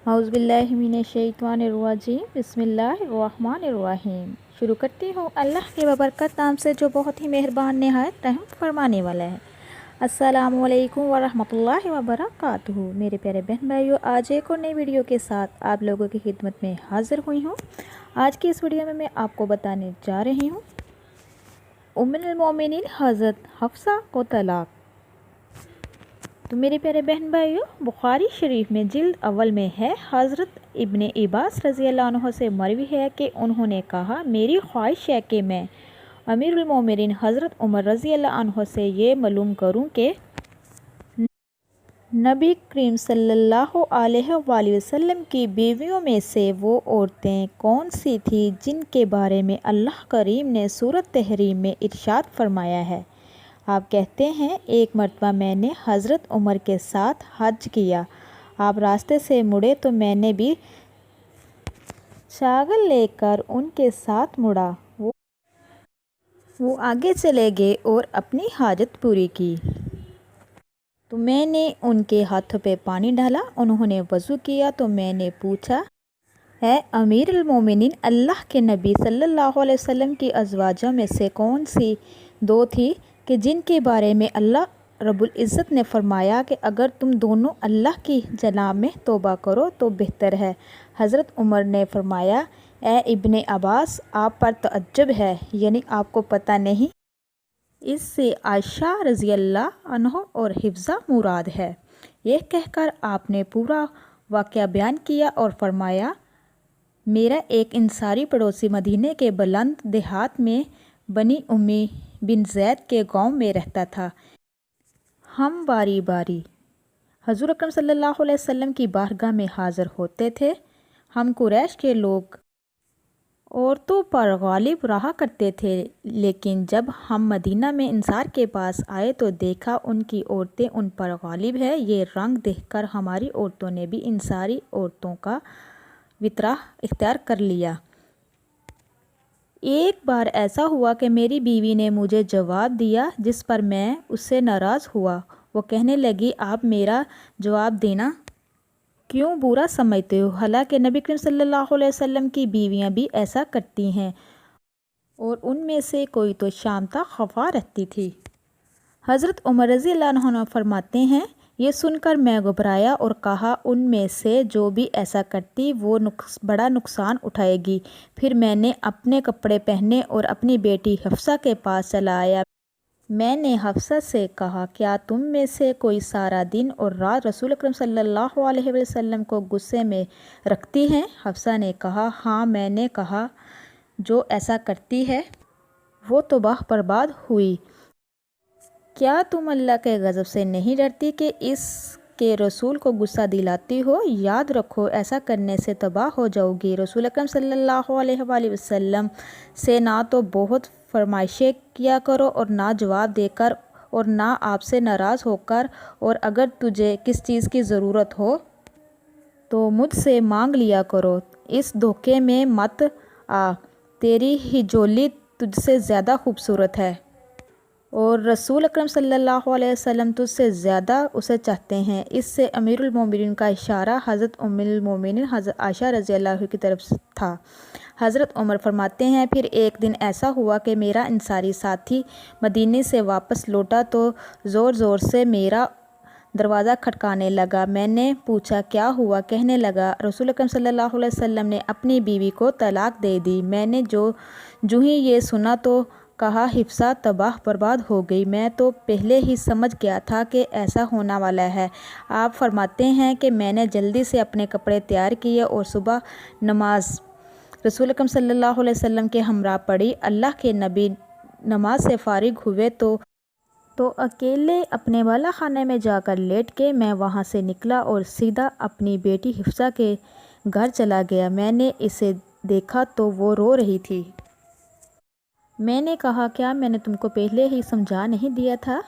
औज़ बिल्लाहि मिनश्शैतानिर्रजीम बिस्मिल्लाहिर्रहमानिर्रहीम। शुरू करती हूँ अल्लाह के बबरकत नाम से जो बहुत ही मेहरबान नहायत रहम फरमाने वाला है। अस्सलामु अलैकुम वरहमतुल्लाहि वबरकातुहू। मेरे प्यारे बहन भाइयों, आज एक और नई वीडियो के साथ आप लोगों की खिदमत में हाजिर हुई हूँ। आज की इस वीडियो में मैं आपको बताने जा रही हूँ उम्मुल मोमिनीन हज़रत हफ्सा को तलाक। तो मेरे प्यारे बहन भाइयों, बुखारी शरीफ में जिल्द अव्वल में है, हज़रत इब्ने अब्बास रज़ी अल्लाह अन्हु से मरवी है कि उन्होंने कहा, मेरी ख्वाहिश है कि मैं अमीरुल मोमिनीन हज़रत उमर रज़ी अल्लाह अन्हु से ये मालूम करूं कि नबी करीम सल्लल्लाहु अलैहि वसल्लम की बीवियों में से वो औरतें कौन सी थी जिनके बारे में अल्लाह करीम ने सूरत तहरीम में इरशाद फरमाया है। आप कहते हैं, एक मरतबा मैंने हज़रत उमर के साथ हज किया। आप रास्ते से मुड़े तो मैंने भी चागल लेकर उनके साथ मुड़ा। वो आगे चले गए और अपनी हाजत पूरी की तो मैंने उनके हाथों पे पानी डाला। उन्होंने वज़ू किया तो मैंने पूछा, है अमीरुल मोमिनीन, अल्लाह के नबी सल्लल्लाहु अलैहि वसल्लम की अज़वाजों में से कौन सी दो थी कि जिनके बारे में अल्लाह रब्बुल इज़्ज़त ने फरमाया कि अगर तुम दोनों अल्लाह की जनाब में तौबा करो तो बेहतर है। हज़रत उमर ने फरमाया, ए इब्ने अब्बास, आप पर तअज्जुब है, यानी आपको पता नहीं। इससे आयशा रज़ी अल्लाह अन्हा और हिफ्ज़ा मुराद है। यह कहकर आपने पूरा वाक़या बयान किया और फरमाया, मेरा एक इंसारी पड़ोसी मदीने के बुलंद देहात में बनी उम्मी बिन ज़ैद के गांव में रहता था। हम बारी बारी हज़ूर अकरम सल्लल्लाहु अलैहि वसल्लम की बारगाह में हाज़िर होते थे। हम कुरैश के लोग औरतों पर गालिब रहा करते थे, लेकिन जब हम मदीना में इंसार के पास आए तो देखा उनकी औरतें उन पर गालिब है। ये रंग देखकर हमारी औरतों ने भी इंसारी औरतों का वितरा इख्तियार कर लिया। एक बार ऐसा हुआ कि मेरी बीवी ने मुझे जवाब दिया जिस पर मैं उससे नाराज़ हुआ। वो कहने लगी, आप मेरा जवाब देना क्यों बुरा समझते हो? हालांकि नबी करीम सल्लल्लाहु अलैहि वसल्लम की बीवियां भी ऐसा करती हैं और उनमें से कोई तो शाम तक खफा रहती थी। हज़रत उमर रज़ी अल्लाह अन्हु फरमाते हैं, ये सुनकर मैं घबराया और कहा, उनमें से जो भी ऐसा करती वो बड़ा नुकसान उठाएगी। फिर मैंने अपने कपड़े पहने और अपनी बेटी हफ्सा के पास चला आया। मैंने हफ्सा से कहा, क्या तुम में से कोई सारा दिन और रात रसूल अकरम सल्लल्लाहु अलैहि वसल्लम को गुस्से में रखती हैं? हफ्सा ने कहा, हाँ। मैंने कहा, जो ऐसा करती है वो तबाह बर्बाद हुई। क्या तुम अल्लाह के गज़ब से नहीं डरती कि इसके रसूल को गुस्सा दिलाती हो? याद रखो, ऐसा करने से तबाह हो जाओगी। रसूल अकरम सल्लल्लाहु अलैहि वसल्लम से ना तो बहुत फरमाइशें किया करो और ना जवाब देकर और ना आपसे नाराज़ होकर, और अगर तुझे किस चीज़ की ज़रूरत हो तो मुझसे मांग लिया करो। इस धोखे में मत आ, तेरी हिजोली तुझसे ज़्यादा खूबसूरत है और रसूल अकरम सल्लल्लाहु अलैहि वसल्लम तुझसे ज़्यादा उसे चाहते हैं। इससे अमीरुल मोमिनीन का इशारा हज़रत उम्मुल मोमिनीन हज़रत आयशा रज़ी अल्लाह की तरफ था। हज़रत उमर फरमाते हैं, फिर एक दिन ऐसा हुआ कि मेरा इंसारी साथी मदीने से वापस लौटा तो ज़ोर ज़ोर से मेरा दरवाज़ा खटकाने लगा। मैंने पूछा, क्या हुआ? कहने लगा, रसूल अकरम सल्लल्लाहु अलैहि वसल्लम ने अपनी बीवी को तलाक दे दी। मैंने जो ही ये सुना तो कहा, हिफ्सा तबाह बर्बाद हो गई। मैं तो पहले ही समझ गया था कि ऐसा होने वाला है। आप फरमाते हैं कि मैंने जल्दी से अपने कपड़े तैयार किए और सुबह नमाज रसूल अकरम सल्लल्लाहु अलैहि वसल्लम के हमरा पढ़ी। अल्लाह के नबी नमाज से फारिग हुए तो अकेले अपने वाला खाने में जाकर लेट के मैं वहाँ से निकला और सीधा अपनी बेटी हिफ्सा के घर चला गया। मैंने इसे देखा तो वो रो रही थी। मैंने कहा, क्या मैंने तुमको पहले ही समझा नहीं दिया था?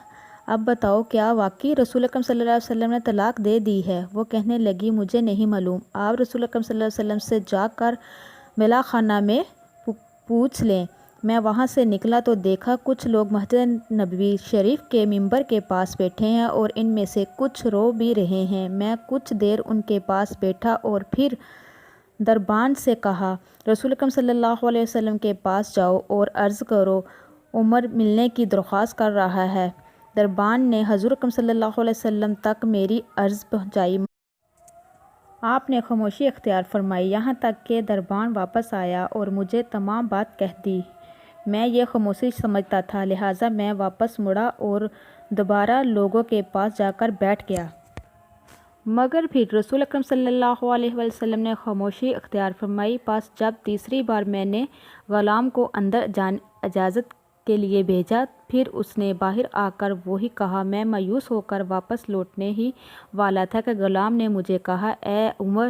अब बताओ, क्या वाकई रसूल अकरम सल्लल्लाहु अलैहि वसल्लम ने तलाक दे दी है? वो कहने लगी, मुझे नहीं मालूम। आप रसूल अकरम सल्लल्लाहु अलैहि वसल्लम से जाकर मिला खाना में पूछ लें। میں وہاں سے نکلا تو دیکھا کچھ لوگ مسجد نبوی شریف کے ممبر کے پاس بیٹھے ہیں اور ان میں سے کچھ رو بھی رہے ہیں۔ میں کچھ دیر ان کے پاس بیٹھا اور پھر دربان سے کہا، رسول اکرم صلی اللہ علیہ وسلم کے پاس جاؤ اور عرض کرو عمر ملنے کی درخواست کر رہا ہے۔ دربان نے حضور اکرم صلی اللہ علیہ وسلم تک میری عرض پہنچائی۔ آپ نے خاموشی اختیار فرمائی یہاں تک کہ دربان واپس آیا اور مجھے تمام بات کہہ دی۔ میں یہ خاموشی سمجھتا تھا، لہٰذا میں واپس مڑا اور دوبارہ لوگوں کے پاس جا کر بیٹھ گیا۔ مگر پھر رسول اکرم صلی اللہ علیہ وسلم نے خاموشی اختیار فرمائی۔ پس جب تیسری بار میں نے غلام کو اندر اجازت کے لیے بھیجا، پھر اس نے باہر آ کر وہی کہا۔ میں مایوس ہو کر واپس لوٹنے ہی والا تھا کہ غلام نے مجھے کہا، اے عمر،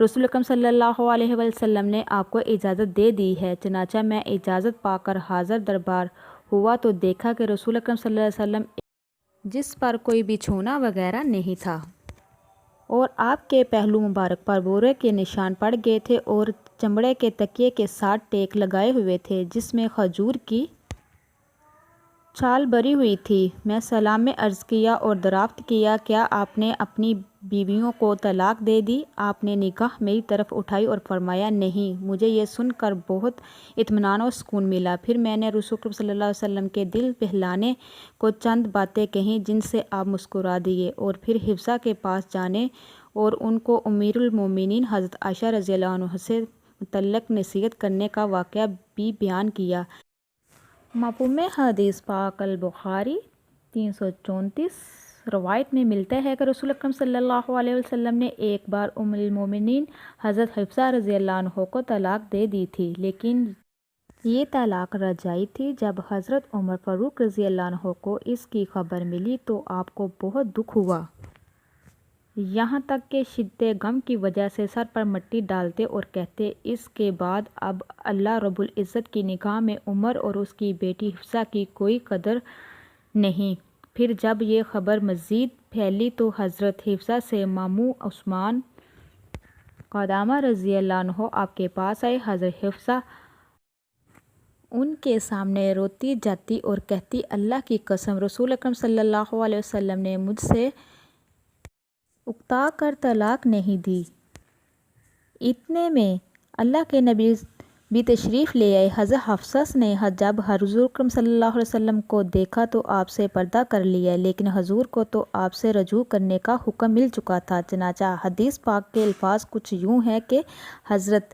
رسول اکرم صلی اللہ علیہ وسلم نے آپ کو اجازت دے دی ہے۔ چنانچہ میں اجازت پا کر حاضر دربار ہوا تو دیکھا کہ رسول اکرم صلی اللہ علیہ وسلم جس پر کوئی بچھونا وغیرہ نہیں تھا اور آپ کے پہلو مبارک پر بورے کے نشان پڑ گئے تھے اور چمڑے کے تکیے کے ساتھ ٹیک لگائے ہوئے تھے جس میں کھجور کی چھال بری ہوئی تھی۔ میں سلام میں عرض کیا اور دریافت کیا، کیا آپ نے اپنی بیویوں کو طلاق دے دی؟ آپ نے نگاہ میری طرف اٹھائی اور فرمایا، نہیں۔ مجھے یہ سن کر بہت اطمینان اور سکون ملا۔ پھر میں نے رسول اکرم صلی اللہ علیہ وسلم کے دل بہلانے کو چند باتیں کہیں جن سے آپ مسکرا دیے اور پھر حفصہ کے پاس جانے اور ان کو امیر المومنین حضرت عائشہ رضی اللہ عنہا سے متعلق نصیحت کرنے کا واقعہ بھی بیان کیا۔ مفہوم حدیث پاک البخاری 334 روایت میں ملتا ہے کہ رسول اکرم صلی اللہ علیہ وسلم نے ایک بار ام المومنین حضرت حفصہ رضی اللہ عنہا کو طلاق دے دی تھی، لیکن یہ طلاق رجعی تھی۔ جب حضرت عمر فاروق رضی اللہ عنہ کو اس کی خبر ملی تو آپ کو بہت دکھ ہوا، یہاں تک کہ شدت غم کی وجہ سے سر پر مٹی ڈالتے اور کہتے، اس کے بعد اب اللہ رب العزت کی نگاہ میں عمر اور اس کی بیٹی حفصہ کی کوئی قدر نہیں۔ پھر جب یہ خبر مزید پھیلی تو حضرت حفصہ سے ماموں عثمان قدامہ رضی اللہ عنہ آپ کے پاس آئے۔ حضرت حفصہ ان کے سامنے روتی جاتی اور کہتی، اللہ کی قسم، رسول اکرم صلی اللہ علیہ وسلم نے مجھ سے اکتا کر طلاق نہیں دی۔ اتنے میں اللہ کے نبی بھی تشریف لے آئے۔ حضرت حفصہ نے جب حضور اکرم صلی اللہ علیہ وسلم کو دیکھا تو آپ سے پردہ کر لیا، لیکن حضور کو تو آپ سے رجوع کرنے کا حکم مل چکا تھا۔ چنانچہ حدیث پاک کے الفاظ کچھ یوں ہیں کہ حضرت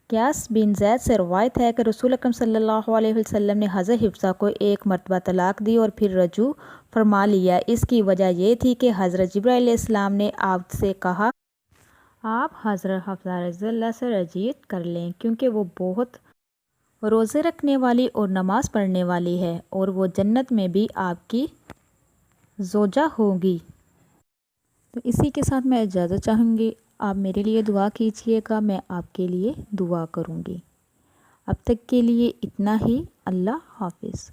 قیس بن زید سے روایت ہے کہ رسول اکرم صلی اللہ علیہ وسلم نے حضرت حفصہ کو ایک مرتبہ طلاق دی اور پھر رجوع فرما لیا۔ اس کی وجہ یہ تھی کہ حضرت جبرائیل علیہ السلام نے آپ سے کہا، آپ حضرت حفصہ رضی اللہ سے رجعت کر لیں، کیونکہ وہ بہت روزے رکھنے والی اور نماز پڑھنے والی ہے اور وہ جنت میں بھی آپ کی زوجہ ہوگی۔ تو اسی کے ساتھ میں اجازت چاہوں گی۔ آپ میرے لیے دعا کیجیے گا، میں آپ کے لیے دعا کروں گی۔ اب تک کے لیے اتنا ہی۔ اللہ حافظ۔